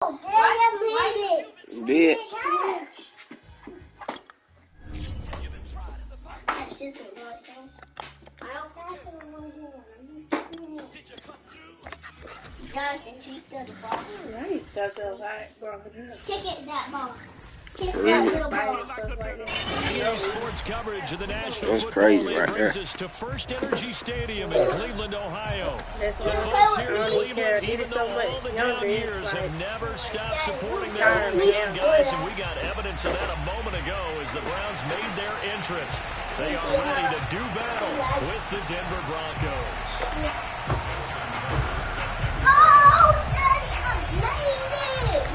Oh, Daddy, I made it. Did. Kick it, that ball. Sports coverage of the National That's Football crazy League right brings there. us to First Energy Stadium in Cleveland, Ohio. The folks here in Cleveland, even though all the down years have never stopped supporting their hometown guys, and we got evidence of that a moment ago as the Browns made their entrance. They are ready to do battle with the Denver Broncos.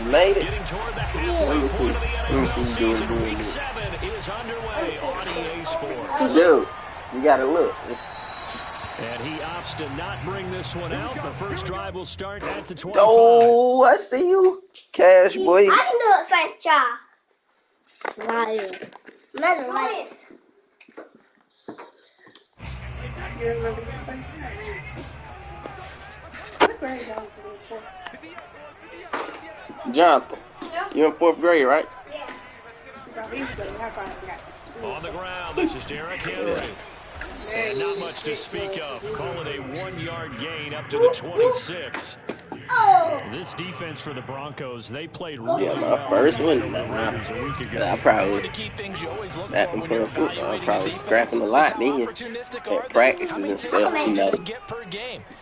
Made it. Getting toward the halfway point of the NFL season, Week 7 is underway on EA Sports. Dude, you gotta look. And he opts to not bring this one out. The first drive will start at the 25. Oh, I see you. Cash, boy. I can do it first try. Liar. Another liar. You remember your first time? What grade are you in? Jonathan, you're in 4th grade, right? On the ground, this is Derrick Henry. And not much to speak of. Call it a 1-yard gain up to the 26. This defense for the Broncos, they played really Yeah, my well first one. a week ago. I probably, back when playing football, I probably scrapping a lot then. At practices and stuff, you know.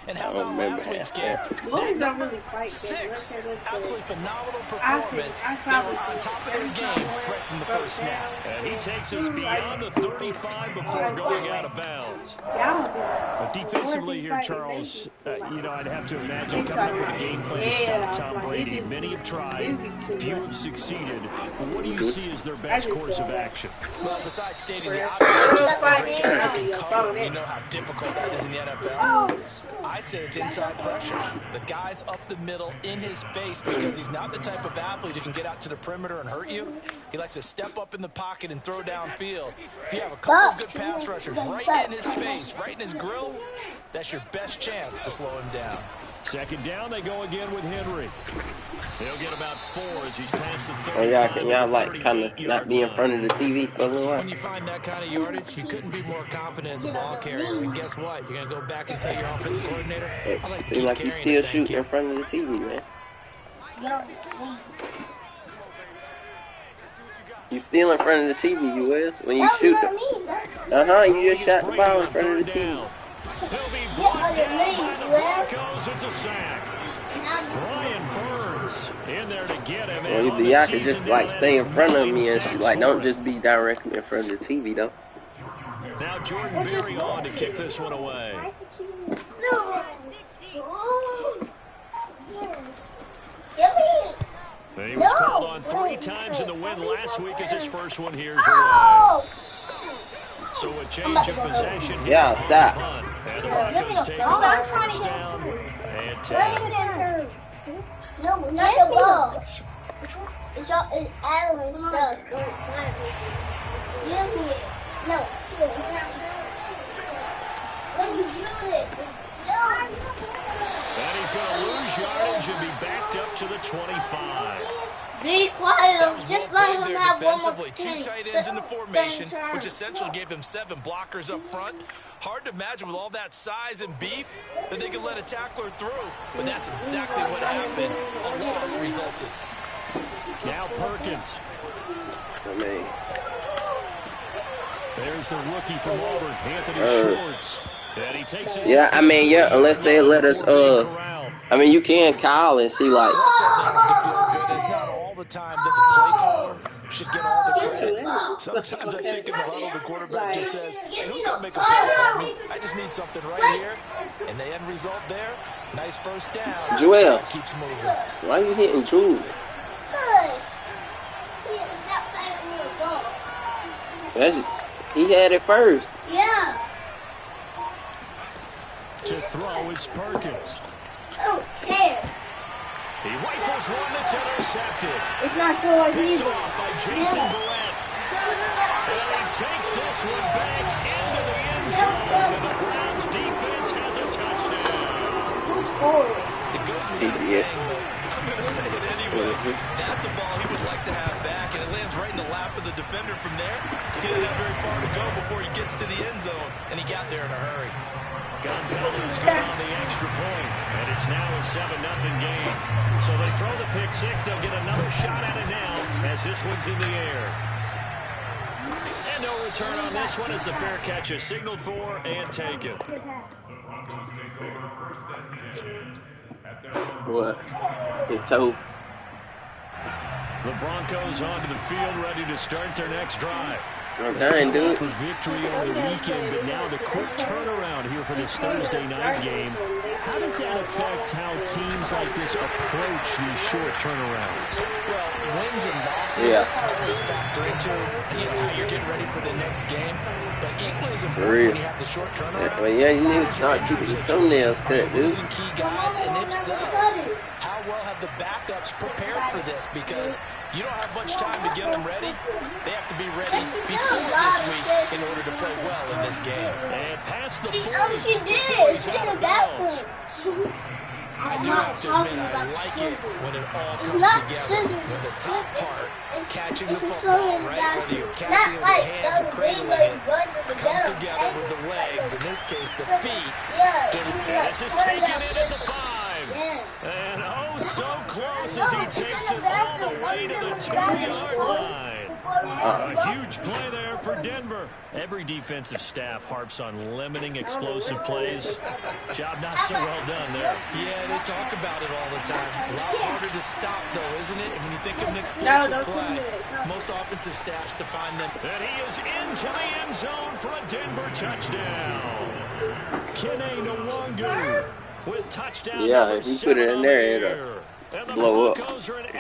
I don't remember that. Boys don't really fight. Six. Absolutely phenomenal performance. They were on top of their game right from the first snap. And he takes us beyond the 35 before going out of bounds. But defensively here, Charles, I'd have to imagine coming up with a game plan to stop Tom Brady. Many have tried, few have succeeded. But what do you see as their best course of action? Well, besides stating the obvious, just cover. We know how difficult that is in the NFL. I say it's inside pressure. The guy's up the middle in his face because he's not the type of athlete who can get out to the perimeter and hurt you. He likes to step up in the pocket and throw downfield. If you have a couple of good pass rushers right in his face, right in his grill, that's your best chance to slow him down. Second down, they go again with Henry. He'll get about 4 as he's past the 35. Oh, yeah, can y'all, like, kind of not be in front of the TV for a little while? When you find that kind of yardage, you couldn't be more confident as a ball carrier. And guess what? You're going to go back and tell your offensive coordinator, It seems like you still shooting in front of the TV, man. You still in front of the TV, you is, when you shoot it. You just shot the ball in front of the TV. He'll be brought down by the Broncos. It's a sack. Brian Burns in there to get him. Or either y'all could just, like, stay in front of me and shoot. Like, don't just be directly in front of the TV, though. Now Jordan Berry on to kick this one away. He was called on 3 times in the win last week as his first one here's away. So a change of possession here. Yeah, stop. And the Broncos take over first down and 10. No, not the ball. It's Alan stuff. No. When you shoot it. And he's going to lose yardage and be backed up to the 25. Be quiet, just let him have one more defensively, 2 tight ends in the formation, which essentially gave them 7 blockers up front. Hard to imagine with all that size and beef that they could let a tackler through, but that's exactly what happened. A loss resulted. Now Perkins. There's the rookie from Auburn, Anthony Schwartz. And he takes his unless they let us, you can call and see, like, It's not all the time that the play caller should get all the credit. Sometimes I think in the huddle, the quarterback just says, hey, who's going to make a play for me? I just need something right here. And the end result there, nice first down. Joel, keeps moving. Why are you hitting Drew? He had it first. Yeah. To throw is Perkins. Oh, there. He rifles one that's intercepted. It's not for Picked off by Jason Barrett. And he takes this one back into the end zone. And the Browns defense has a touchdown. Who's forward? It goes without saying, the I'm going to say it anyway. That's a ball he would like to have back, and it lands right in the lap of the defender from there. He didn't have very far to go before he gets to the end zone, and he got there in a hurry. Gonzalez got on the extra point, and it's now a 7-0 game. So they throw the pick six. They'll get another shot at it now as this one's in the air. And no return on this one as the fair catch is signaled for and taken. What? His toe. The Broncos onto the field, ready to start their next drive. Okay, dude. For victory on the weekend, but now the quick turnaround here for this Thursday night game. How does that affect how teams like this approach these short turnarounds? Well, wins and losses always factor into how you're getting ready for the next game. But equally as important when you have the short turnaround. Well, yeah, you need to start keeping your thumbnails cut, dude. Losing key guys, and if so, how well have the backups prepared for this? Because you don't have much time to get them ready. They have to be ready before this week in order to play well in this game. And past the 40. She did. She did that one. I do have to admit, I like it when it all comes together. When the top part, catching the football, right? Whether you're catching it with the hands or cradling it, comes together with the legs. In this case, the feet. This is taken in at the 5. And oh, so close as he takes it all the way to the 2-yard line. A huge play there for Denver. Every defensive staff harps on limiting explosive plays. Job not so well done there. Yeah, they talk about it all the time. A lot harder to stop, though, isn't it? When you think of an explosive play, most offensive staffs define them. And he is into the end zone for a Denver touchdown. Kene Nwangu with touchdown. Yeah, if you put it in there, it'll blow up. Put it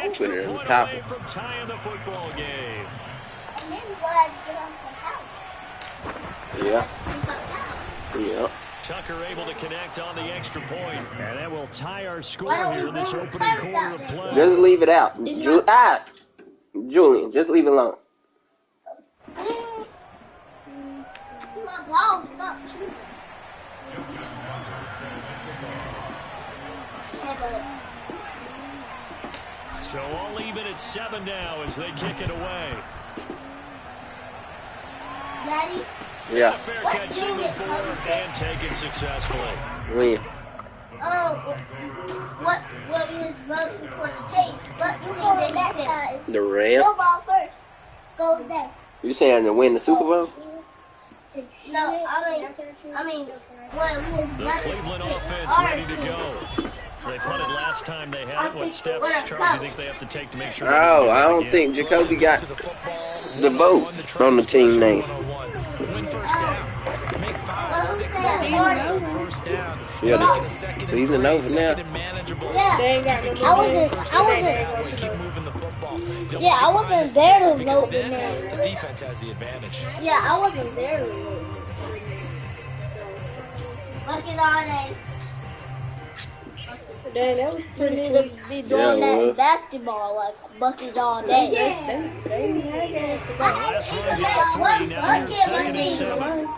in the top. From tying the football game. Yeah. Yeah. Tucker able to connect on the extra point, and that will tie our score here in this opening quarter of play. Just leave it out. Julian, just leave it alone. So all even at 7 now as they kick it away. Daddy? Yeah. Fair catch signal for and taken successfully. Win. Oh, what was voting for? Hey, what you saying that side? The Rams. Go ball first. Go there. You saying to win the Super Bowl? No, I mean, the Cleveland offense ready to go. They punted last time they had it. What steps, Charles, do you think they have to take to make sure? Oh, I don't think Jacoby got the vote on the team name. Win first down. Make 5, 6, 7 first down. Yeah, the season over now. I wasn't there to vote the name. The defense has the advantage. Yeah, I wasn't there to vote. Look at our name. Dang, that was pretty We need to be doing that in basketball, like buckets all day. Last run got 3, now here's 2nd and 7.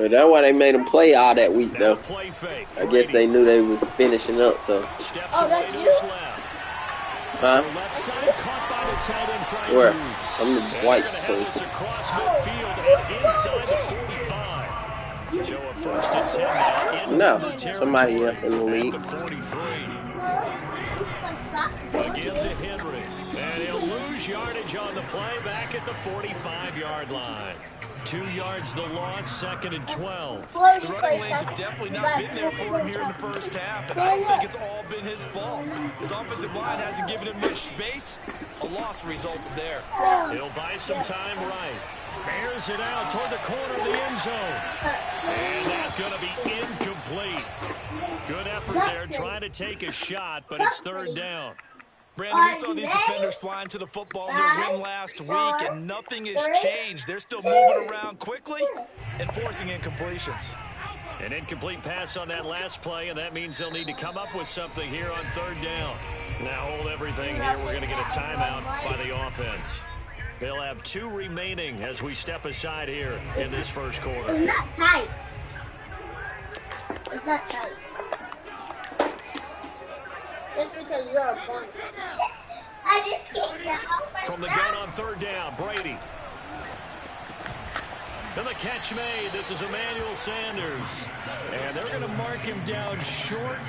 That's why they made them play all that week, though. I guess they knew they was finishing up, so. Oh, that's you? Huh? Where? I'm the white coach. No, somebody else in the league. Again to Henry. And he'll lose yardage on the play back at the 45-yard line. 2 yards the loss, 2nd and 12. The running lanes have definitely not been there for him here in the first half, and I don't think it's all been his fault. His offensive line hasn't given him much space. A loss results there. He'll buy some time right. Bears it out toward the corner of the end zone. And that's going to be incomplete. Good effort there, trying to take a shot, but it's 3rd down. Brandon, we saw these defenders flying to the football in their win last week, and nothing has changed. They're still moving around quickly and forcing incompletions. An incomplete pass on that last play, and that means they'll need to come up with something here on 3rd down. Now hold everything here. We're going to get a timeout by the offense. They'll have 2 remaining as we step aside here in this first quarter. It's not tight. It's not tight. Just because you're a punk. I just kicked the From the gun on third down, Brady. And the catch made. This is Emmanuel Sanders. And they're going to mark him down short,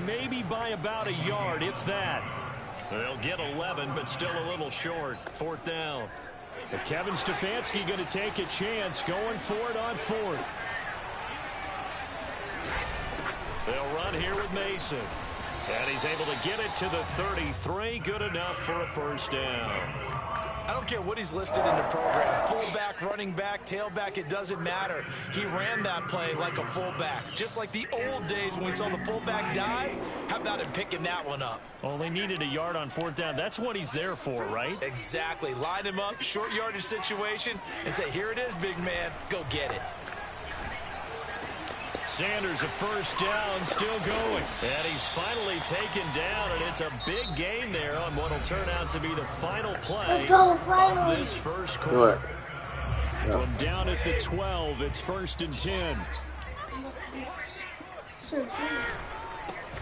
maybe by about a yard, if that. They'll get 11, but still a little short. Fourth down. But Kevin Stefanski going to take a chance, going for it on fourth. They'll run here with Mason. And he's able to get it to the 33. Good enough for a first down. I don't care what he's listed in the program. Fullback, running back, tailback, it doesn't matter. He ran that play like a fullback. Just like the old days when we saw the fullback dive. How about him picking that one up? Only needed a yard on fourth down. That's what he's there for, right? Exactly. Line him up, short yardage situation, and say, here it is, big man. Go get it. Sanders, a first down, still going. And he's finally taken down, and it's a big gain there on what will turn out to be the final play of this first quarter. From down at the 12, it's 1st and 10.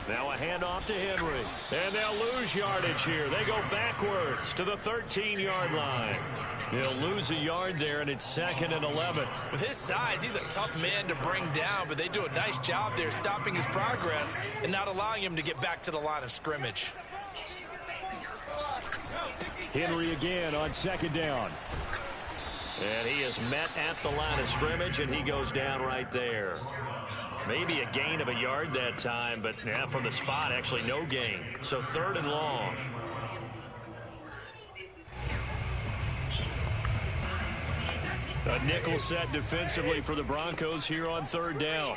Now a handoff to Henry. And they'll lose yardage here. They go backwards to the 13-yard line. They'll lose a yard there, and it's 2nd and 11. With his size, he's a tough man to bring down, but they do a nice job there stopping his progress and not allowing him to get back to the line of scrimmage. Henry again on 2nd down. And he is met at the line of scrimmage, and he goes down right there. Maybe a gain of a yard that time, but yeah, from the spot, actually no gain. So 3rd and long. A nickel set defensively for the Broncos here on 3rd down.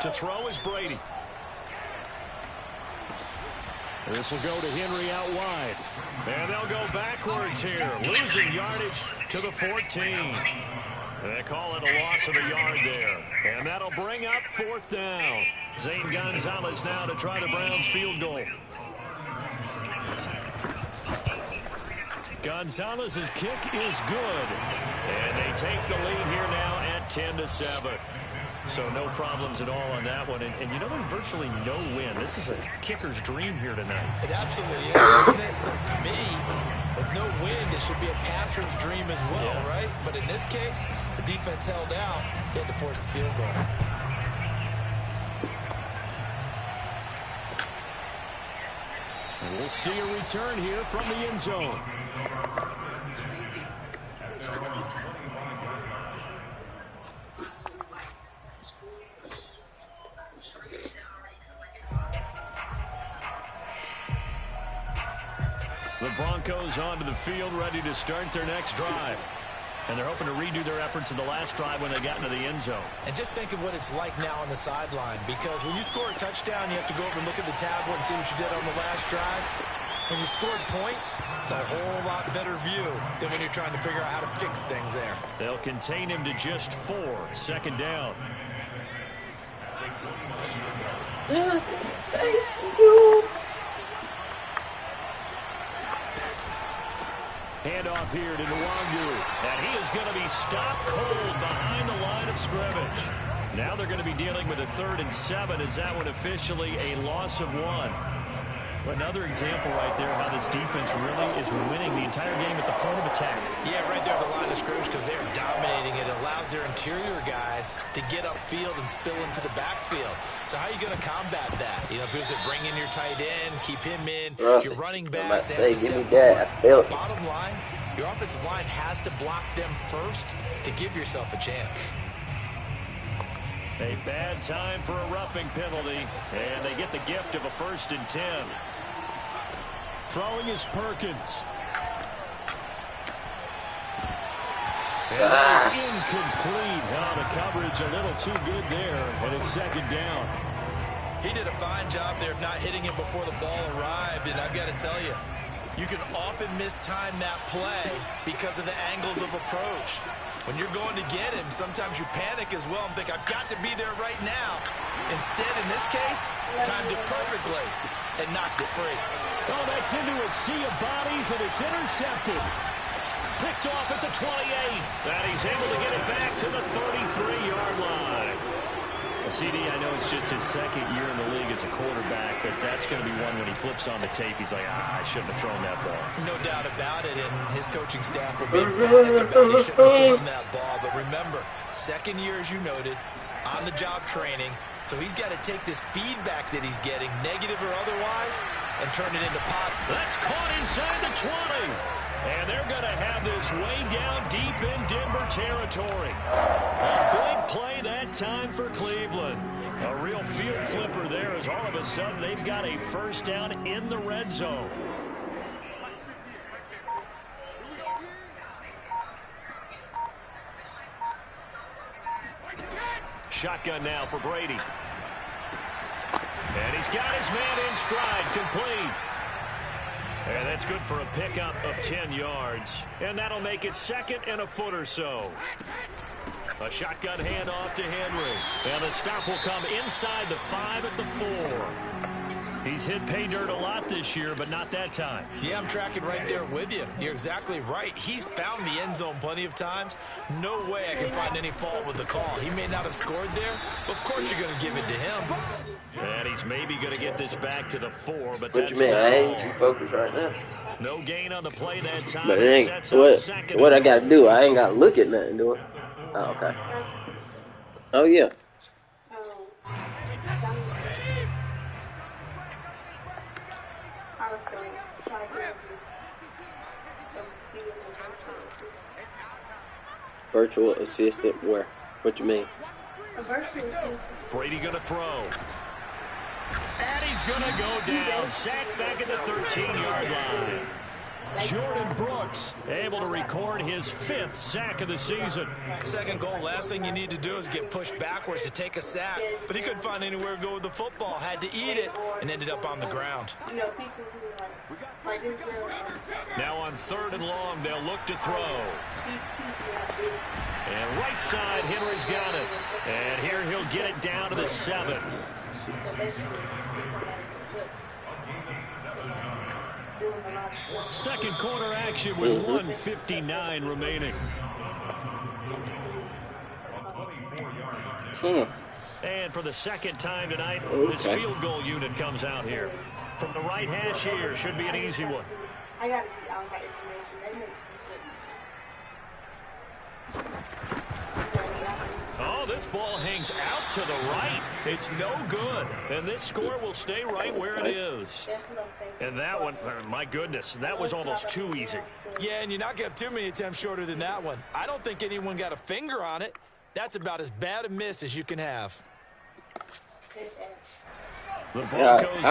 To throw is Brady. This will go to Henry out wide. And they'll go backwards here, losing yardage to the 14. They call it a loss of a yard there. And that'll bring up 4th down. Zane Gonzalez now to try the Browns field goal. Gonzalez's kick is good. And they take the lead here now at 10-7. So no problems at all on that one. And you know, there's virtually no win. This is a kicker's dream here tonight. It absolutely is, isn't it? So to me, with no wind, it should be a passer's dream as well, right? But in this case, the defense held out. They had to force the field goal. And we'll see a return here from the end zone. The Broncos onto the field, ready to start their next drive. And they're hoping to redo their efforts in the last drive when they got into the end zone. And just think of what it's like now on the sideline, because when you score a touchdown, you have to go up and look at the tablet and see what you did on the last drive. When you scored points, it's a whole lot better view than when you're trying to figure out how to fix things there. They'll contain him to just 4. 2nd down. Handoff here to Nwangu. And he is going to be stopped cold behind the line of scrimmage. Now they're going to be dealing with a 3rd and 7 as that one officially a loss of 1. Another example right there of how this defense really is winning the entire game at the point of attack. Yeah, right there at the line of scrimmage, because they're dominating it. It allows their interior guys to get upfield and spill into the backfield. So how are you going to combat that? You know, people say bring in your tight end, keep him in. Your running backs, give me that. I felt it. Bottom line, your offensive line has to block them first to give yourself a chance. A bad time for a roughing penalty, and they get the gift of a 1st and 10. Throwing is Perkins. And that is incomplete. Now the coverage a little too good there, and it's 2nd down. He did a fine job there of not hitting it before the ball arrived, and I've got to tell you, you can often mistime that play because of the angles of approach. When you're going to get him, sometimes you panic as well and think, I've got to be there right now. Instead, in this case, timed it perfectly and knocked it free. Oh, that's into a sea of bodies, and it's intercepted. Picked off at the 28. And he's able to get it back to the 33-yard line. CD, I know it's just his second year in the league as a quarterback, but that's going to be one when he flips on the tape. He's like, I shouldn't have thrown that ball. No doubt about it, and his coaching staff will be emphatic about he shouldn't have thrown that ball. But remember, second year, as you noted, on-the-job training, so he's got to take this feedback that he's getting, negative or otherwise, and turn it into pop. That's caught inside the 20. And they're going to have this way down deep in Denver territory. A big play that time for Cleveland. A real field flipper there as all of a sudden they've got a first down in the red zone. Shotgun now for Brady. And he's got his man in stride, complete. And that's good for a pickup of 10 yards. And that'll make it second and a foot or so. A shotgun handoff to Henry. And the stop will come inside the 5 at the 4. He's hit pay dirt a lot this year, but not that time. Yeah, I'm tracking right there with you. You're exactly right. He's found the end zone plenty of times. No way I can find any fault with the call. He may not have scored there, but of course you're going to give it to him. And he's maybe going to get this back to the 4, but what you mean? I ain't too focused right now. No gain on the play that time. But it ain't what I got to do. I ain't got to look at nothing, do it. Oh, okay. Oh, yeah. Virtual assistant, where? What you mean? Brady going to throw. And he's going to go down. Sacked back at the 13-yard line. Jordan Brooks able to record his 5th sack of the season. Second goal, last thing you need to do is get pushed backwards to take a sack. But he couldn't find anywhere to go with the football. Had to eat it and ended up on the ground. Now on 3rd and long, they'll look to throw. And right side, Henry's got it. And here he'll get it down to the 7. Second quarter action with 1:59 remaining. And for the second time tonight, this field goal unit comes out here. From the right hash here, should be an easy one. I got information. Oh, this ball hangs out to the right. It's no good. And this score will stay right where it is. And that one, my goodness, that was almost too easy. Yeah, and you're not going to have too many attempts shorter than that one. I don't think anyone got a finger on it. That's about as bad a miss as you can have. I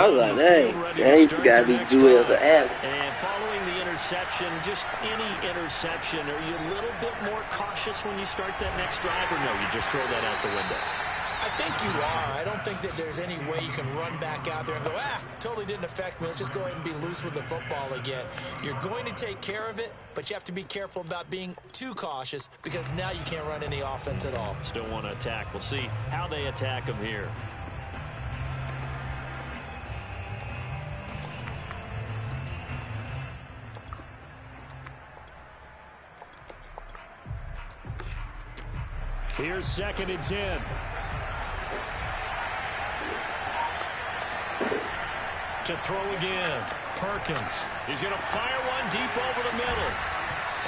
was like, dang, you got to be doing as an ad. And following the interception, just any interception, are you a little bit more cautious when you start that next drive, or no, you just throw that out the window? I think you are. I don't think that there's any way you can run back out there and go, totally didn't affect me. Let's just go ahead and be loose with the football again. You're going to take care of it, but you have to be careful about being too cautious because now you can't run any offense at all. Still want to attack. We'll see how they attack him here. Here's 2nd and 10. To throw again. Perkins. He's going to fire one deep over the middle.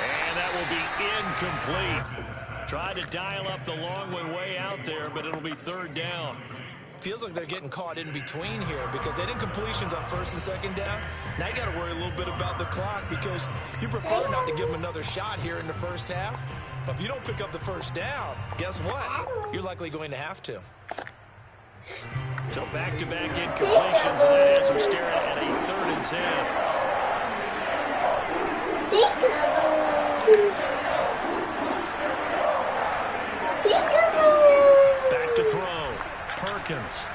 And that will be incomplete. Tried to dial up the long one way out there, but it'll be 3rd down. Feels like they're getting caught in between here because they did completions on 1st and 2nd down. Now you got to worry a little bit about the clock because you prefer not to give them another shot here in the first half. But if you don't pick up the 1st down, guess what? You're likely going to have to. So back-to-back incompletions, and that has them staring at a 3rd and 10. Back to throw. Perkins.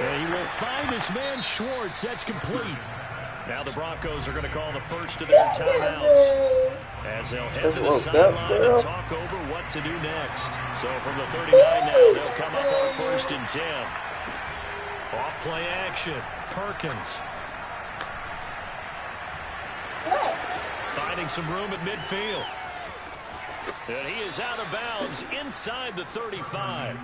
And he will find his man Schwartz. That's complete. Now the Broncos are going to call the first of their timeouts as they'll head to the sideline and talk over what to do next. So from the 39 now, they'll come up on 1st and 10. Off play action. Perkins finding some room at midfield. And he is out of bounds inside the 35.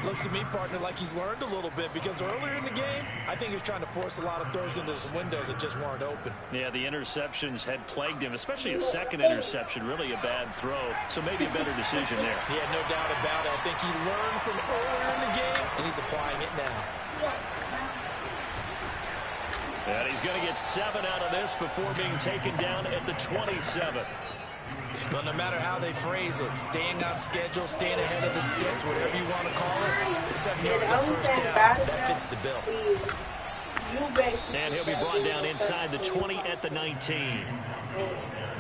Looks to me, partner, like he's learned a little bit, because earlier in the game, I think he was trying to force a lot of throws into some windows that just weren't open. Yeah, the interceptions had plagued him, especially a second interception, really a bad throw. So maybe a better decision there. Yeah, no doubt about it. I think he learned from earlier in the game, and he's applying it now. And he's going to get 7 out of this before being taken down at the 27. Well, no matter how they phrase it, staying on schedule, staying ahead of the sticks, whatever you want to call it, 7 yards on first down, that fits the bill. And he'll be brought down inside the 20 at the 19.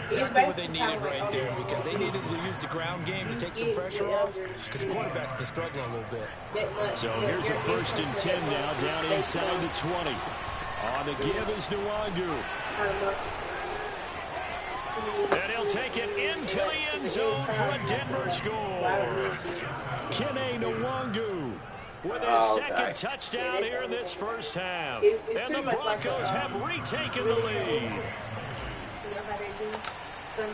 Exactly what they needed right there, because they needed to use the ground game to take some pressure off, because the quarterback's been struggling a little bit. So here's a 1st and 10 now, down inside the 20. On the give is Nwangu. And he'll take it into the end zone for a Denver score. Kene Nwangu with his second touchdown here in this first half. And the Broncos have retaken the lead. You know how they do? Some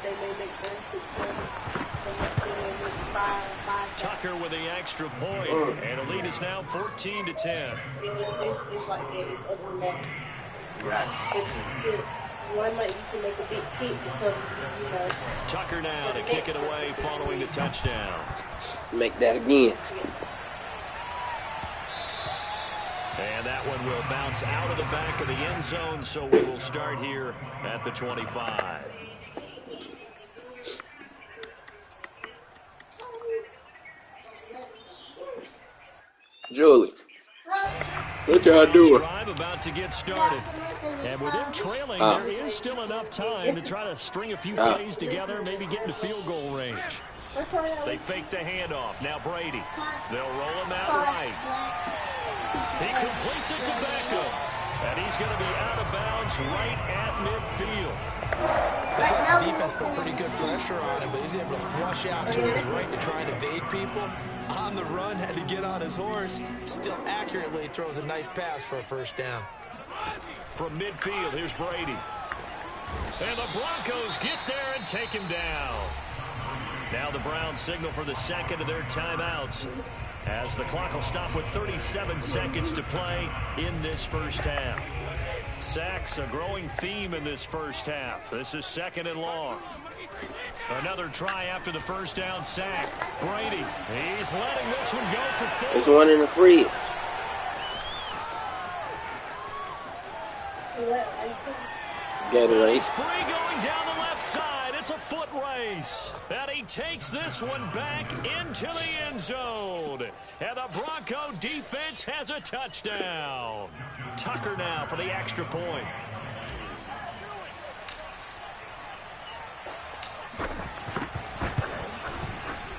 they may make Tucker with the extra point. And the lead is now 14-10. It's like that. It's other than that. Right. One night you can make a big skate because, you know. Tucker now to kick it away following the touchdown. Make that again. And that one will bounce out of the back of the end zone, so we will start here at the 25. Julie, what y'all doing? Drive about to get started. And with them trailing, there is still enough time to try to string a few plays together, maybe get into field goal range. They fake the handoff. Now Brady. They'll roll him out right. He completes it to Beckham. And he's going to be out of bounds right at midfield. The defense put pretty good pressure on him, but he's able to flush out to his right to try and evade people. On the run, had to get on his horse. Still accurately throws a nice pass for a first down. From midfield, here's Brady. And the Broncos get there and take him down. Now the Browns signal for the second of their timeouts, as the clock will stop with 37 seconds to play in this first half. Sacks, a growing theme in this first half. This is 2nd and long. Another try after the first down sack. Brady, he's letting this one go for 4. There's one in the fridge. Gatorade. He's free going down the left side. It's a foot race. And he takes this one back into the end zone. And the Bronco defense has a touchdown. Tucker now for the extra point.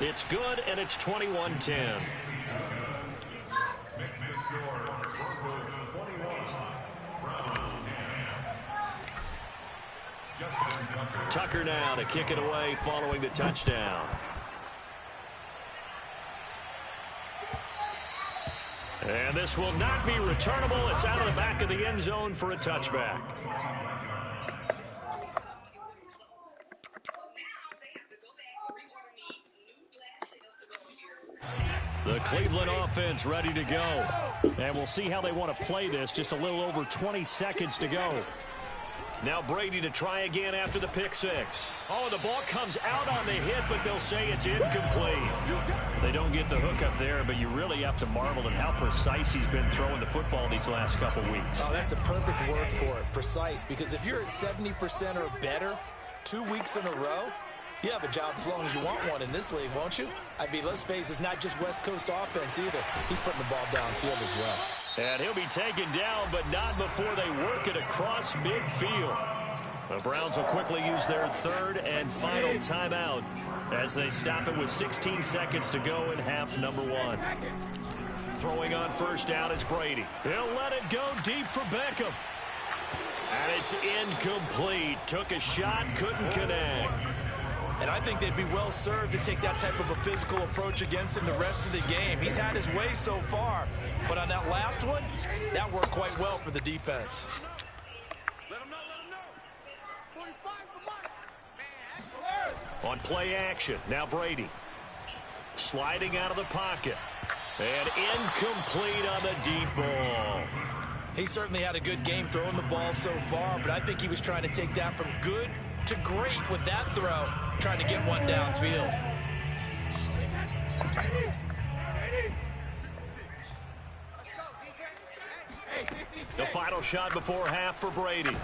It's good, and it's 21-10. Tucker now to kick it away following the touchdown. And this will not be returnable. It's out of the back of the end zone for a touchback. The Cleveland offense ready to go. And we'll see how they want to play this. Just a little over 20 seconds to go. Now Brady to try again after the pick six. Oh, the ball comes out on the hit, but they'll say it's incomplete. They don't get the hook up there, but you really have to marvel at how precise he's been throwing the football these last couple weeks. Oh, that's the perfect word for it, precise. Because if you're at 70% or better 2 weeks in a row, you have a job as long as you want one in this league, won't you? I mean, let's face it, it's not just West Coast offense either. He's putting the ball downfield as well. And he'll be taken down, but not before they work it across midfield. The Browns will quickly use their third and final timeout as they stop it with 16 seconds to go in half number one. Throwing on first down is Brady. He'll let it go deep for Beckham. And it's incomplete. Took a shot, couldn't connect. And I think they'd be well served to take that type of a physical approach against him the rest of the game. He's had his way so far, but on that last one, that worked quite well for the defense. Let him know, let him know. 45 On play action, now Brady. Sliding out of the pocket. And incomplete on the deep ball. He certainly had a good game throwing the ball so far, but I think he was trying to take that from good to great with that throw, trying to get one downfield. The final shot before half for Brady.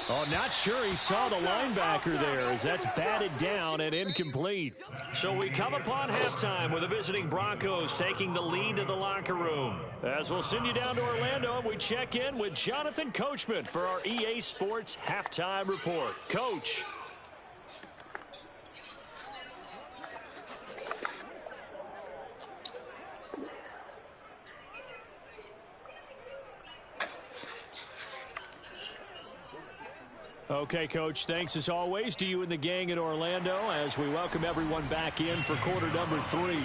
Oh, not sure he saw the linebacker there as that's batted down and incomplete. So we come upon halftime with the visiting Broncos taking the lead to the locker room. As we'll send you down to Orlando, and we check in with Jonathan Coachman for our EA Sports Halftime Report. Coach. Okay, Coach, thanks as always to you and the gang in Orlando as we welcome everyone back in for quarter number 3.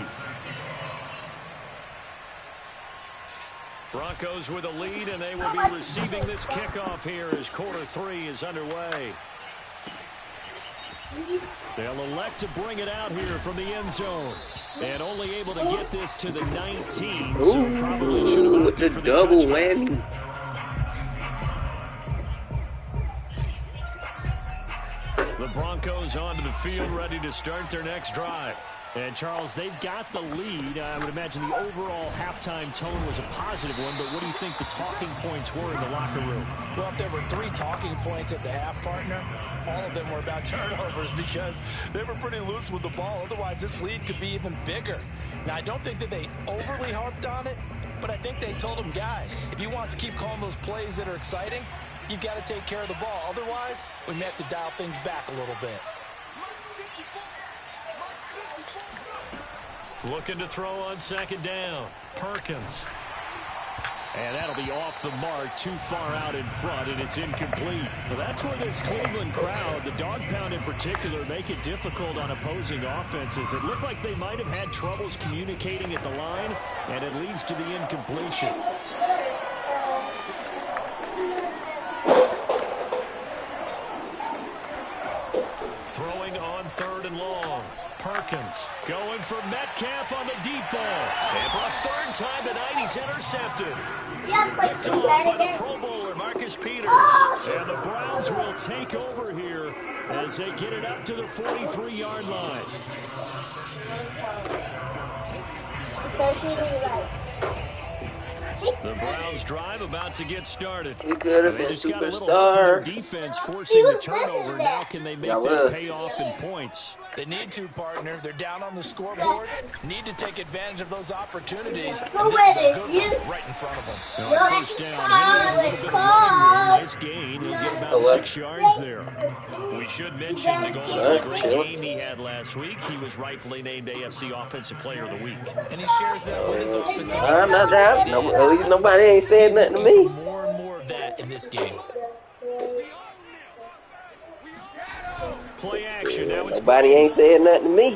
Broncos with a lead, and they will be receiving this kickoff here as quarter 3 is underway. They'll elect to bring it out here from the end zone. And only able to get this to the 19. So probably should have opted for the double touchdown. whammy. The Broncos onto the field, ready to start their next drive. And, Charles, they've got the lead. I would imagine the overall halftime tone was a positive one, but what do you think the talking points were in the locker room? Well, if there were 3 talking points at the half, partner, all of them were about turnovers because they were pretty loose with the ball. Otherwise, this lead could be even bigger. Now, I don't think that they overly harped on it, but I think they told them, guys, if you want to keep calling those plays that are exciting, you've got to take care of the ball. Otherwise, we may have to dial things back a little bit. Looking to throw on second down. Perkins. And that'll be off the mark, too far out in front, and it's incomplete. Well, that's where this Cleveland crowd, the dog pound in particular, make it difficult on opposing offenses. It looked like they might have had troubles communicating at the line, and it leads to the incompletion. Throwing on third and long. Perkins going for Metcalf on the deep ball. And for a third time tonight, he's intercepted. Picked off by the Pro Bowler, Marcus Peters. And the Browns will take over here as they get it up to the 43-yard line. The Browns drive about to get started. He could have been superstar. Defense forcing the turnover. Now can they make that pay off in points? They need to, partner. They're down on the scoreboard. Need to take advantage of those opportunities. And this is a good one right in front of them. On first down, Henry, a little bit of running room. Nice gain. He'll get about 6 yards there. We should mention the goal of the great game he had last week. He was rightfully named AFC Offensive Player of the Week. And he shares that with his offensive team. I'm not down. At least nobody ain't said nothing to me. More and more of that in this game. Play action. Now it's nobody ain't said nothing to me.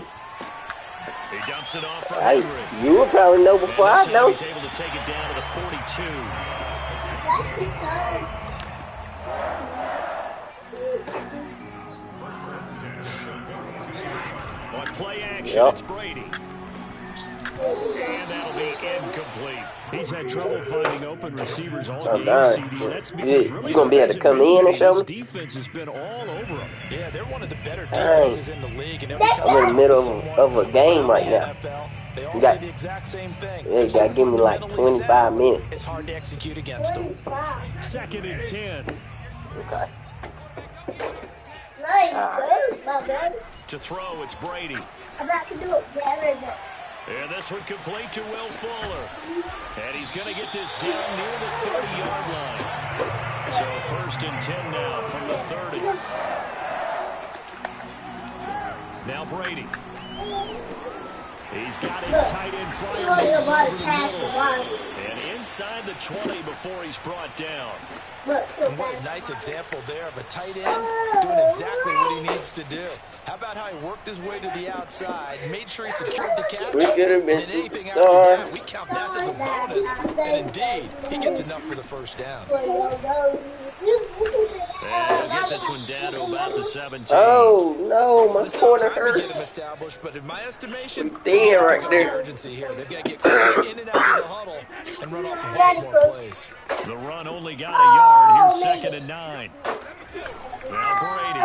He dumps it off for Henry. You would probably know before I know. He's able to take it down to the 42. On play action, it's Brady. And that'll be incomplete. He's had trouble finding open receivers all game, CD. That's because really you gonna be able to come in and show me? Defense has been all over him. Yeah, they're one of the better defenses in the league. And I'm in the middle of a game right now. They all say the exact same thing. Yeah, you gotta give me like 25 minutes. It's hard to execute against them. 2nd and 10. Okay. To throw, it's Brady. I'm not gonna do it better than. And this one complete to Will Fuller. And he's going to get this down near the 30-yard line. So 1st and 10 now from the 30. Now Brady. He's got his tight end flyer over the middle. And inside the 20 before he's brought down. And what a nice example there of a tight end doing exactly what he needs to do. How about how he worked his way to the outside, made sure he secured the catch, we could have been and anything superstar. after that, we count that as a bonus. And indeed, he gets enough for the first down. And get this one down to about the 17. Oh, no, my corner hurt. Get him established, but in my estimation, there right there. Urgency here. They've got to get in and out of the huddle and run off the bunch more plays. The run only got a yard. Here's 2nd and 9. Now Brady.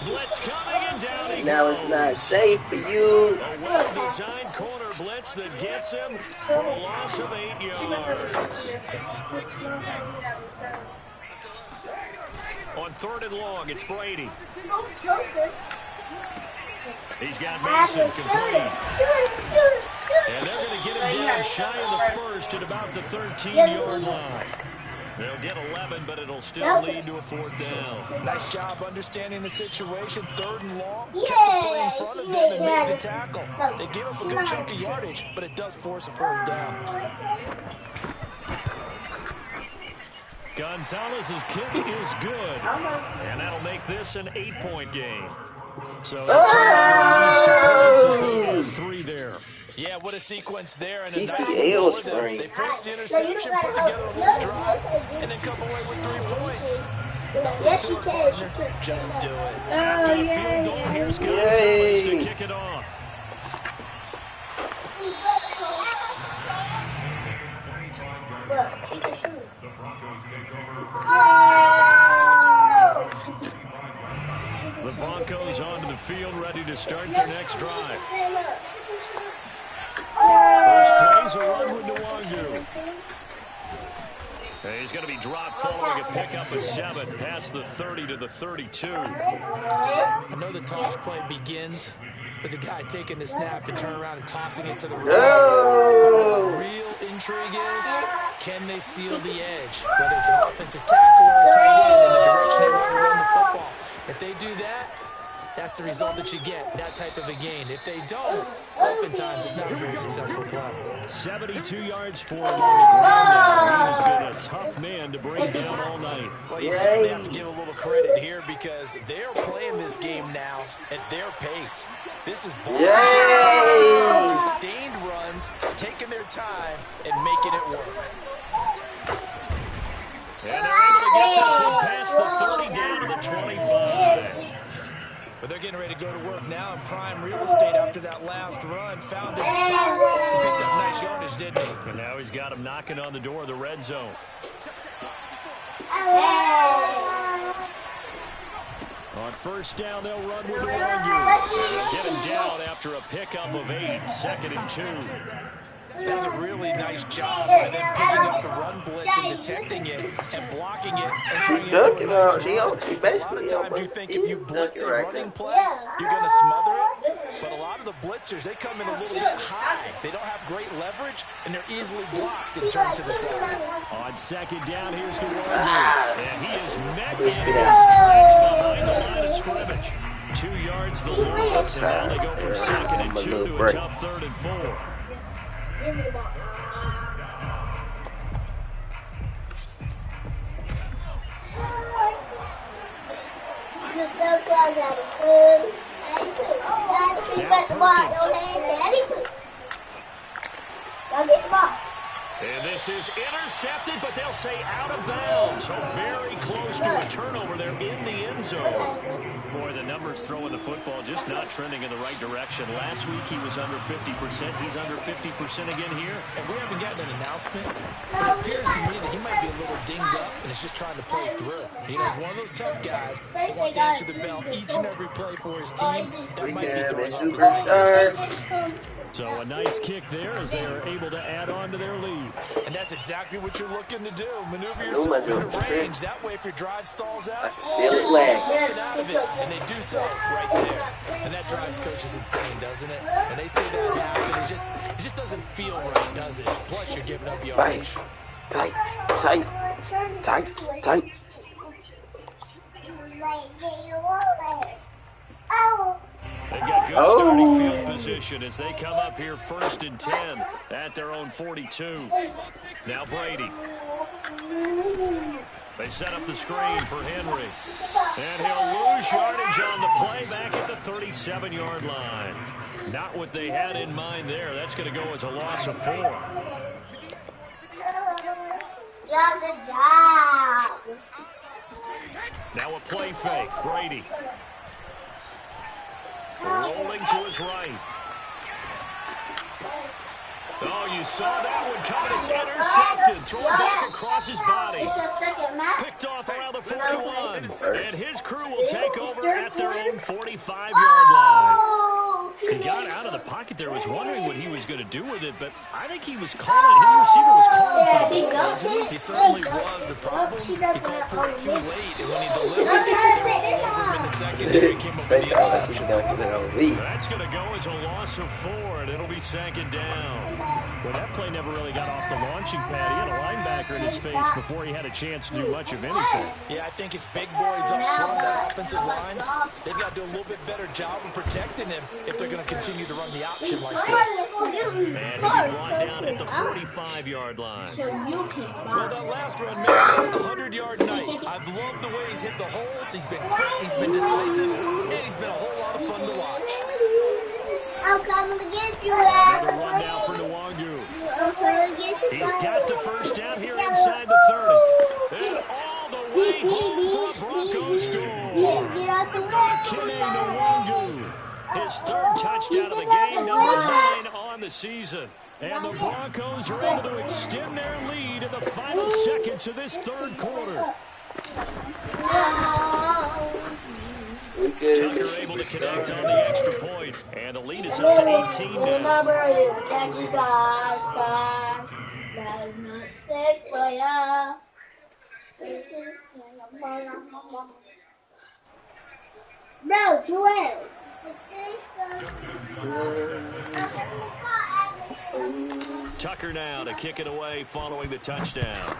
Blitz coming and down he Now goes. it's not safe for you. A well-designed corner blitz that gets him for a loss of 8 yards. On 3rd and long, it's Brady. He's got Mason complete. And they're going to get him down shy of the first at about the 13-yard line. They'll get 11, but it'll still lead to a 4th down. Nice job understanding the situation. 3rd and long. Kept the play in front of them and made the tackle. They gave up a good chunk of yardage, but it does force a 4th down. Gonzalez's kick is good, and that'll make this an 8-point game. So that's 3 there. Yeah, what a sequence there. And PCL sprain. They forced the interception, put together a little drive, and then come away with 3 points. Yes, you can. Just do it. After the field goal, here's Gonzalez to kick it off. The Broncos onto the field, ready to start their next drive. First play's a run with Nwangu. He's going to be dropped following a pickup of 7 past the 30 to the 32. I know the toss play begins with the guy taking the snap and turning around and tossing it to the right. No. The real intrigue is, can they seal the edge? Whether it's an offensive tackle or a tight end in the direction they want to run the football. If they do that, that's the result that you get, that type of a gain. If they don't, oftentimes it's not a very successful play. 72 yards for him on the ground. He has been a tough man to bring down all night. Well, you certainly have to give a little credit here because they're playing this game now at their pace. This is sustained runs, taking their time and making it work. And they're able to get this one past the 30 down to the 25. But they're getting ready to go to work now in prime real estate after that last run. Found his spot. He picked up nice yardage, didn't he? And now he's got him knocking on the door of the red zone. On first down, they'll run with Nwangu. They'll get him down after a pickup of 8, 2nd and 2. That's a really nice job by them picking up the run blitz and detecting it and blocking it and turning it into a nice run. A lot of times you think if you blitz a running play, you're going to smother it. But a lot of the blitzers, they come in a little bit high. They don't have great leverage, and they're easily blocked and turned to the side. On 2nd down, here's Nwangu. And he is met in his tracks behind the line of scrimmage. 2 yards the loss, and now they go from 2nd and 2 to a tough 3rd and 4. And this is intercepted, but they'll say out of bounds. So very close to a turnover there in the end zone. Boy, the numbers throwing the football just not trending in the right direction. Last week he was under 50%. He's under 50% again here. And we haven't gotten an announcement. It appears to me that he might be a little dinged up and is just trying to play through. You know, he's one of those tough guys that wants to answer the bell each and every play for his team. That might be throwing off his accuracy. So a nice kick there as they are able to add on to their lead. And that's exactly what you're looking to do. Maneuver yourself into range. That way if your drive stalls out, you get something out of it. And they do so right there. And that drives coaches insane, doesn't it? And they say that happen. It just doesn't feel right, does it? Plus you're giving up yardage. Tight. They've got good starting field position as they come up here 1st and 10 at their own 42. Now Brady. They set up the screen for Henry. And he'll lose yardage on the play back at the 37-yard line. Not what they had in mind there. That's going to go as a loss of 4. Now a play fake. Brady. Rolling to his right. Oh, you saw that one coming. It's intercepted. Thrown back across his body. Picked off around the 41. And his crew will take over at their own 45-yard line. He got out of the pocket there. Was wondering what he was going to do with it, but I think he was calling. His receiver was calling for the ball, wasn't he? He certainly was. The problem, he called for it too late, and when he delivered, they were all over him in the secondary. Came up with the interception. That's going to go as a loss of 4, and it'll be second down. Well, that play never really got off the launching pad. He had a linebacker in his face before he had a chance to do much of anything. Yeah, I think it's big boys up front, that offensive line. They've got to do a little bit better job of protecting him if they're going to continue to run the option like this. And he'll be brought down at the 45-yard line. Well, that last run makes this a 100-yard night. I've loved the way he's hit the holes. He's been quick, he's been decisive, and he's been a whole lot of fun to watch. I'm coming to get you, Another run down for Nwangu. He's got the first down here inside the 30. And all the way home for a Broncos goal. Kene Nwangu. His third touchdown of the game, number 9 on the season. And the Broncos are able to extend their lead in the final seconds of this third quarter. Tucker able to connect on the extra point. And the lead is up to 18 now. No, Joel. Tucker now to kick it away following the touchdown.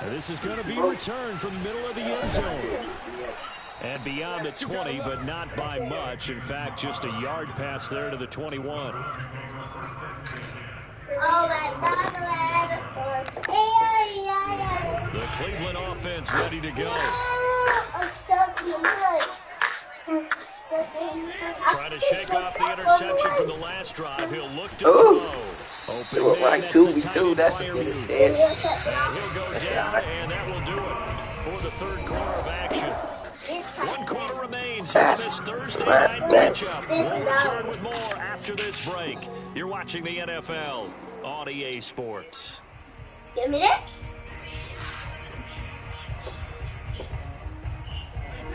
And this is going to be returned from the middle of the end zone. And beyond the 20, but not by much. In fact, just a yard pass there to the 21. The Cleveland offense ready to go. Trying to shake off the interception from the last drive. He'll look to throw. Open look like 2v2. That's a good and he'll go down, and that will do it for the third quarter of action. 1 quarter remains in this Thursday night matchup. We'll return with more after this break. You're watching the NFL on EA Sports. Give me that.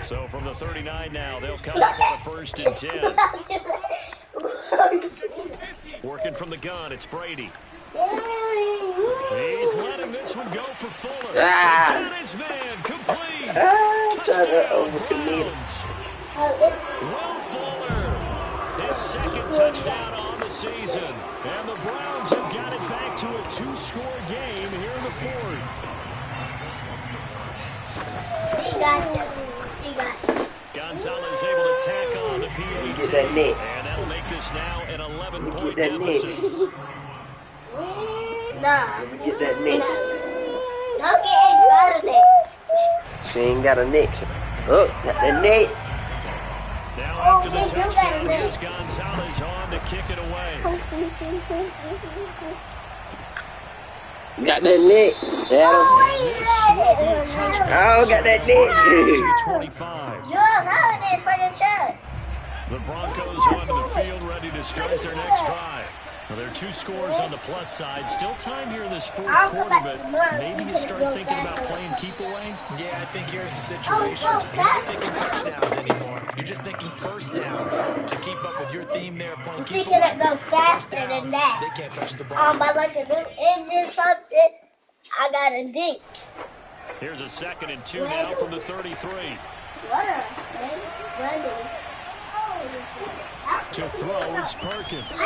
So from the 39 now, they'll come up on a 1st and 10. Working from the gun, it's Brady. He's letting this one go for Fuller. Got his man complete. Touchdown, Browns. Will Fuller, his second touchdown on the season. And the Browns have got it back to a 2-score game here in the 4th. Gonzalez able to tack on the PAT. Get that net. And that'll make this now an 11-point Get that deficit. net. Nah. Get that net. Don't get out of there. She ain't got a net. Oh, got that net. Now after the touchdown, here's Gonzalez on to kick it away. Got that net. Oh, got that net. 25. The Broncos onto the field, ready to start their next drive. Well, there are 2 scores on the plus side. Still time here in this 4th quarter, but maybe you start thinking about playing keep away. Yeah, I think here's the situation. You're not thinking touchdowns anymore. You're just thinking first downs to keep up with your theme there, playing keep away. Go faster than that. They can't touch the ball. But like a new engine something, I got a dink. Here's a 2nd and 2 now from the 33. What a To throw is Perkins.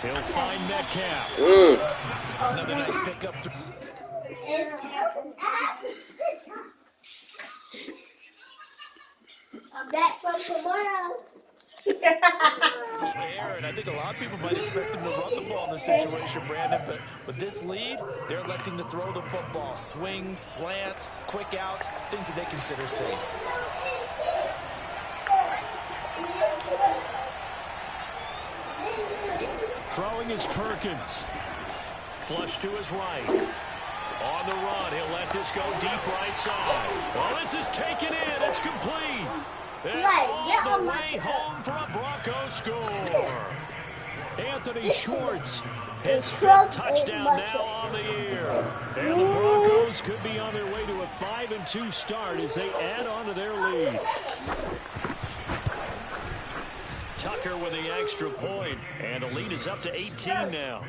He'll find Metcalf. Another nice pickup. I'm back from tomorrow. Aaron, I think a lot of people might expect them to run the ball in this situation, Brandon, but with this lead, they're electing to throw the football. Swings, slants, quick outs, things that they consider safe. Throwing is Perkins. flush to his right. On the run, he'll let this go deep right side. Well, this is taken in. It's complete. And all the way home for a Broncos score. Anthony Schwartz, his fifth touchdown now on the year. And the Broncos could be on their way to a 5-2 start as they add on to their lead. Tucker with the extra point, and the lead is up to 18 now.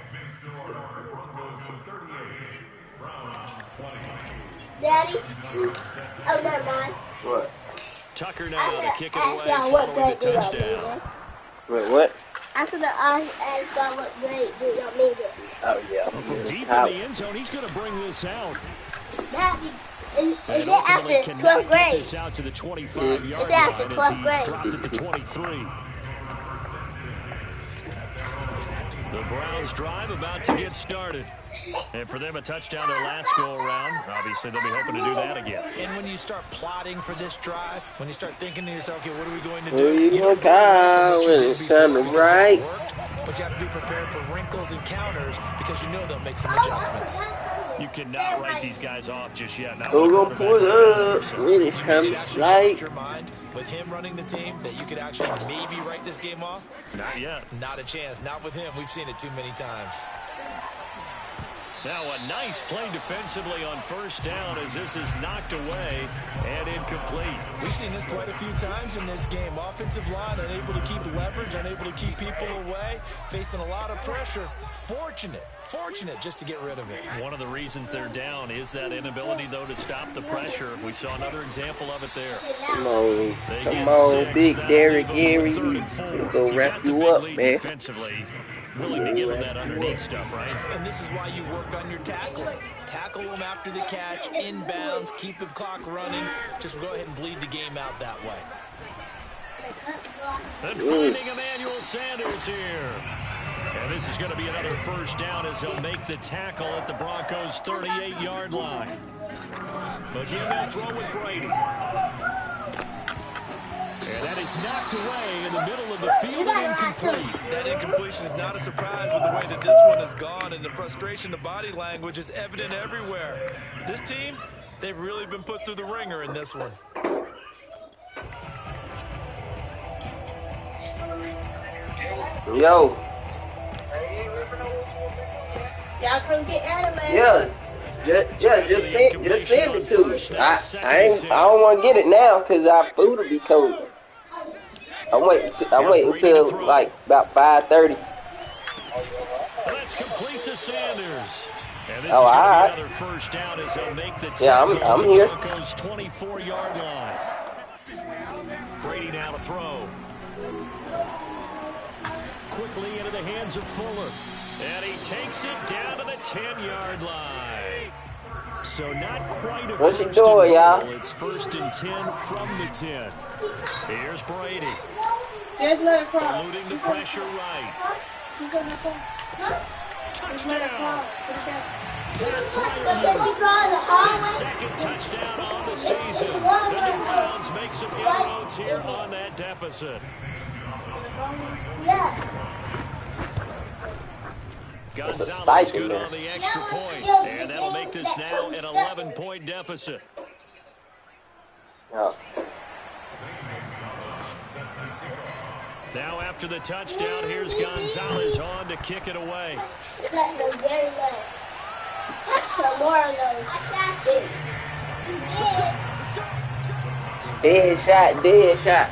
Daddy? Oh, never mind. What? Tucker now to kick it away following the touchdown. Wait, what? After the I asked what grade do y'all need it? Oh, yeah. Well, from deep in the end zone, he's going to bring this out. Daddy, is And it after 12th grade? This out to the 25-yard It's after line 12th as he's grade. dropped it to 23. The Browns drive about to get started. And for them, a touchdown their last go-around. Obviously, they'll be hoping to do that again. And when you start plotting for this drive, when you start thinking to yourself, okay, what are we going to Who do? you gonna call when it's time to break? But you have to be prepared for wrinkles and counters because you know they'll make some adjustments. You cannot write these guys off just yet. Not Who one gonna pull up when it's time You to actually slide? put your mind with him running the team that you could actually maybe write this game off. Not yet. Not a chance. Not with him. We've seen it too many times. Now a nice play defensively on first down as this is knocked away and incomplete. We've seen this quite a few times in this game. Offensive line unable to keep leverage, unable to keep people away, facing a lot of pressure. Fortunate just to get rid of it. One of the reasons they're down is that inability, though, to stop the pressure. We saw another example of it there. Come on, Big Derrick Henry. We'll go wrap you up, man. Defensively, willing to give him that underneath stuff, right? And this is why you work on your tackling. Tackle them after the catch, inbounds, keep the clock running. Just go ahead and bleed the game out that way. And finding Emmanuel Sanders here. And this is going to be another first down as they'll make the tackle at the Broncos' 38-yard line. Again, they'll throw with Brady. And that is knocked away in the middle of the field and incomplete. That incompletion is not a surprise with the way that this one has gone, and the frustration, the body language is evident everywhere. This team, they've really been put through the ringer in this one. Yo. Y'all come get Adam, man. Yeah. Just send it to me. I don't want to get it now because our food will be cold. I'm waiting until like about 5:30. That's complete to Sanders. And this is all right. another first down as they'll make the Yeah, I'm here. Broncos' 24-yard line. Brady now to throw. Quickly into the hands of Fuller. And he takes it down to the 10-yard line. So not quite a What's he first doing, and goal. y'all? It's 1st and 10 from the 10. Here's Brady. Just let it fall. Eluding the pressure right. You gonna fall? Huh? Just let it fall. His second touchdown on the season. And the Browns make some inroads here on that deficit. Yeah. Gonzalez good on the extra point. And that'll make this now an 11-point deficit. Yeah. Now after the touchdown, here's Gonzalez on to kick it away. Dead shot.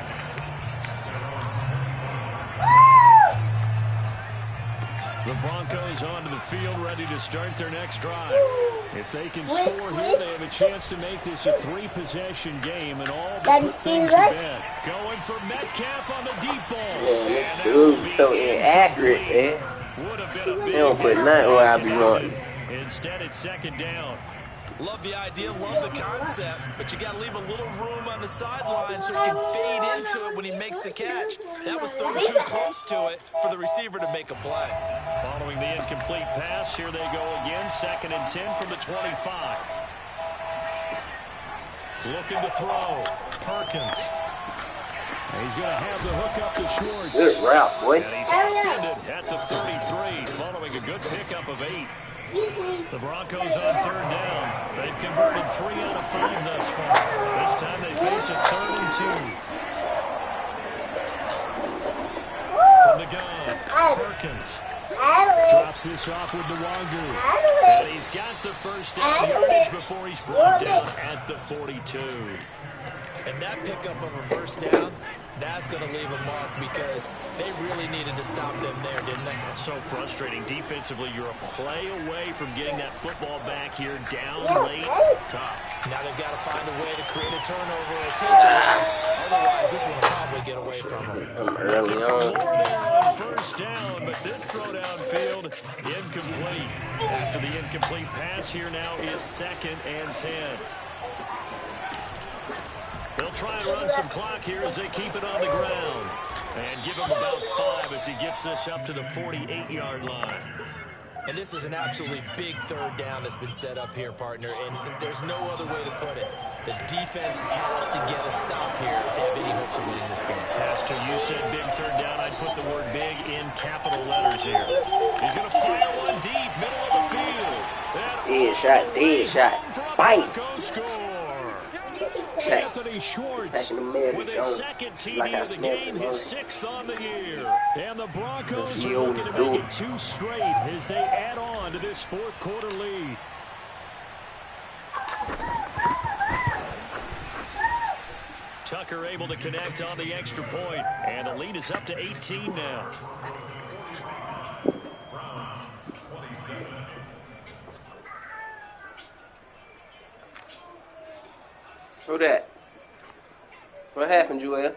The Broncos onto the field, ready to start their next drive. If they can score here, they have a chance to make this a 3-possession game and all but put things to bed. Going for Metcalf on the deep ball. Man, this dude so inaccurate, man. Would have been a big They don't put nothing where I be wanting. Instead, it's second down. Love the idea, love the concept, but you got to leave a little room on the sideline so he can fade into it when he makes the catch. That was thrown too close to it for the receiver to make a play. Following the incomplete pass, here they go again, 2nd and 10 from the 25. Looking to throw, Perkins. And he's going to have the hook up to Schwartz. Good route, boy. And he's ended at the 33 following a good pickup of 8. The Broncos on 3rd down. They've converted 3 out of 5 thus far. This time they face a 3rd and 2. From the gun, Perkins. Drops this off with Nwangu. And he's got the first down yardage before he's brought down at the 42. And that pickup of a first down, that's going to leave a mark because they really needed to stop them there, didn't they? So frustrating. Defensively, you're a play away from getting that football back here down late. Tough. Now they've got to find a way to create a turnover or take it away. Otherwise, this one will probably get away from them. Early on. First down, but this throw downfield incomplete. After the incomplete pass here now is 2nd and 10. They'll try and run some clock here as they keep it on the ground. And give him about 5 as he gets this up to the 48-yard line. And this is an absolutely big 3rd down that's been set up here, partner, and there's no other way to put it. The defense has to get a stop here if they have any hopes of winning this game. Pastor, you said big 3rd down. I'd put the word big in capital letters here. He's going to fire one deep, middle of the field. Dead shot. Bang. Anthony Schwartz with his 2nd TD like of the game, his 6th on the year. And the Broncos are looking to make it 2 straight as they add on to this 4th quarter lead. Tucker able to connect on the extra point, and the lead is up to 18 now. Who that? What happened, Joel?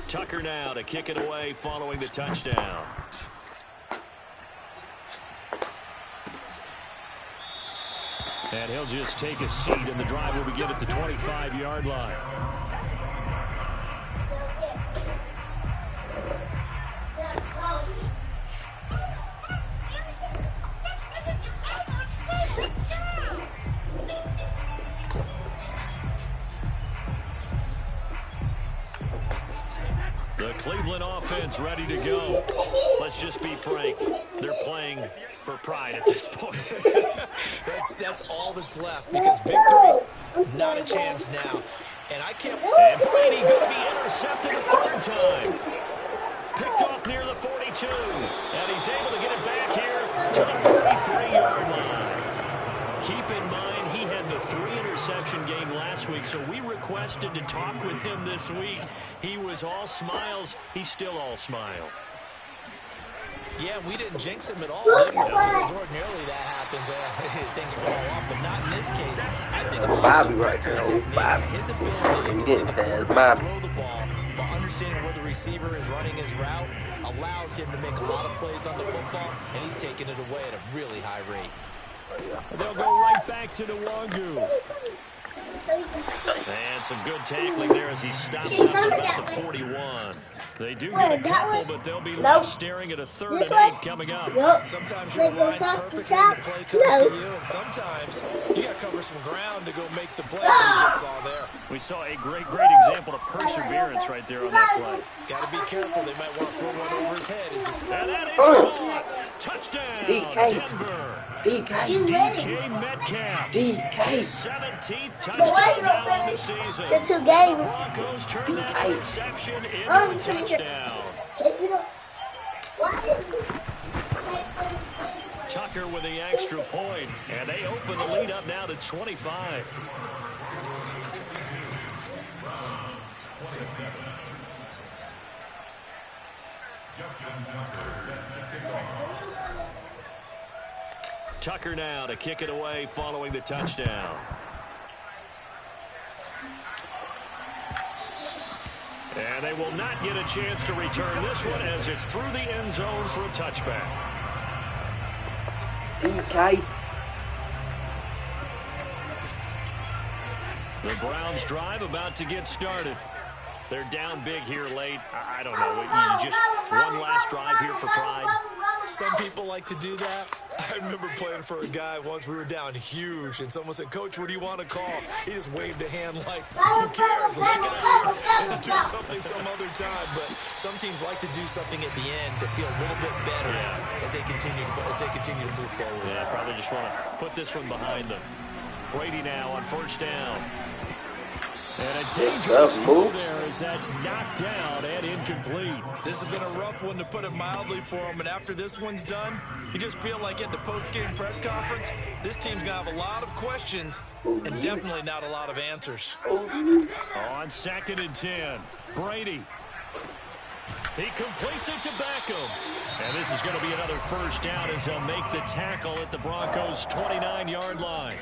Tucker now to kick it away following the touchdown. And he'll just take a seat, and the drive will begin at the 25-yard line. The Cleveland offense ready to go. Let's just be frank. They're playing for pride at this point. That's all that's left because victory, not a chance now. And I can't... And Brady going to be intercepted a 3rd time. Picked off near the 42. And he's able to get it back here to the 43-yard line. Keep in mind, he had the 3-interception game last week, so we requested to talk with him this week. He was all smiles. He's still all smile. Yeah, we didn't jinx him at all. Ordinarily that happens. Things fall off, but not in this case. I think Bobby right there. Bobby. His ability to see the quarterback throw the ball while understanding where the receiver is running his route allows him to make a lot of plays on the football, and he's taking it away at a really high rate. They'll go right back to Nwangu. And some good tackling there as he stopped up about the 41. They do get a couple, but they'll be left staring at a 3rd and 8 coming up. Sometimes you're aligned perfectly, the play comes to you, and sometimes you got to cover some ground to go make the plays we just saw there. We saw a great example of perseverance right there on that play. Got to be careful. They might want to throw one over his head. And that is caught. Touchdown, Denver. DK Metcalf. DK. 17th touchdown now in the season. The 2 games. Broncos turn that interception into a touchdown. Tucker with the extra point, and they open the lead up now to 25. Tucker now to kick it away following the touchdown. And they will not get a chance to return this one as it's through the end zone for a touchback. DK. The Browns drive about to get started. They're down big here late. I don't know. You just one last drive here for pride. Some people like to do that. I remember playing for a guy once. We were down huge, and someone said, "Coach, what do you want to call?" He just waved a hand like, "Who cares? Let's get out of here and do something some other time." But some teams like to do something at the end to feel a little bit better as they continue to move forward. Yeah, probably just want to put this one behind them. Brady now on first down. And a dangerous move there as that's knocked down and incomplete. This has been a rough one, to put it mildly, for him. And after this one's done, you just feel like at the post-game press conference, this team's going to have a lot of questions and definitely not a lot of answers. On 2nd and 10, Brady. He completes it to Beckham. And this is going to be another first down as they'll make the tackle at the Broncos' 29-yard line.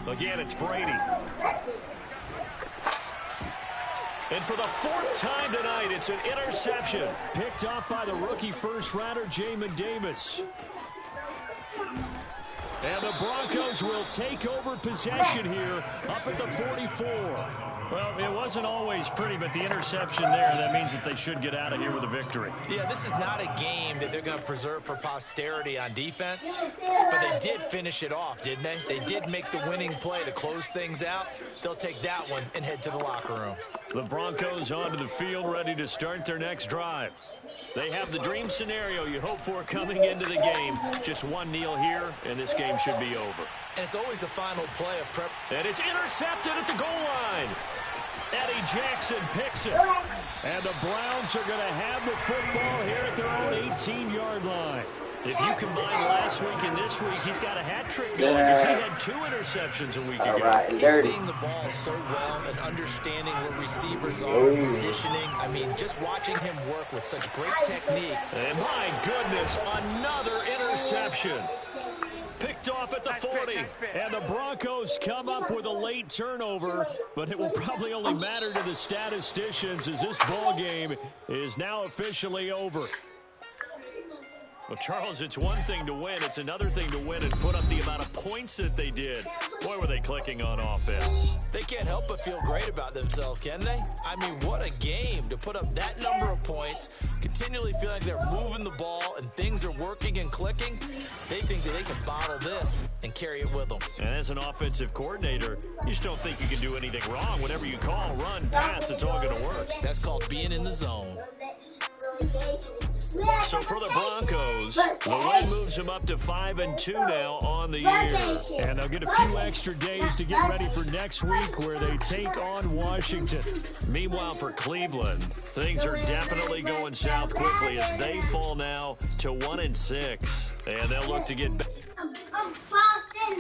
Again, it's Brady. And for the 4th time tonight, it's an interception. Picked off by the rookie first-rounder, Jamin Davis. And the Broncos will take over possession here up at the 44. Well, it wasn't always pretty, but the interception there, that means that they should get out of here with a victory. Yeah, this is not a game that they're going to preserve for posterity on defense, but they did finish it off, didn't they? They did make the winning play to close things out. They'll take that one and head to the locker room. The Broncos onto the field, ready to start their next drive. They have the dream scenario you hope for coming into the game. Just one kneel here, and this game should be over. And it's always the final play of prep. And it's intercepted at the goal line. Eddie Jackson picks it. And the Browns are going to have the football here at their own 18-yard line. If you combine last week and this week, he's got a hat trick going because he had 2 interceptions a week ago. Right, he's seeing the ball so well and understanding where receivers are, positioning. I mean, just watching him work with such great technique. And my goodness, another interception. Picked off at the 40. And the Broncos come up with a late turnover, but it will probably only matter to the statisticians as this ball game is now officially over. Well, Charles, it's one thing to win. It's another thing to win and put up the amount of points that they did. Boy, were they clicking on offense. They can't help but feel great about themselves, can they? I mean, what a game to put up that number of points, continually feel like they're moving the ball and things are working and clicking. They think that they can bottle this and carry it with them. And as an offensive coordinator, you just don't think you can do anything wrong. Whenever you call, run, pass, it's all going to work. That's called being in the zone. So for the Broncos, the win moves them up to 5-2 now on the year. And they'll get a few extra days to get ready for next week where they take on Washington. Meanwhile, for Cleveland, things are definitely going south quickly as they fall now to 1-6. And they'll look to get back.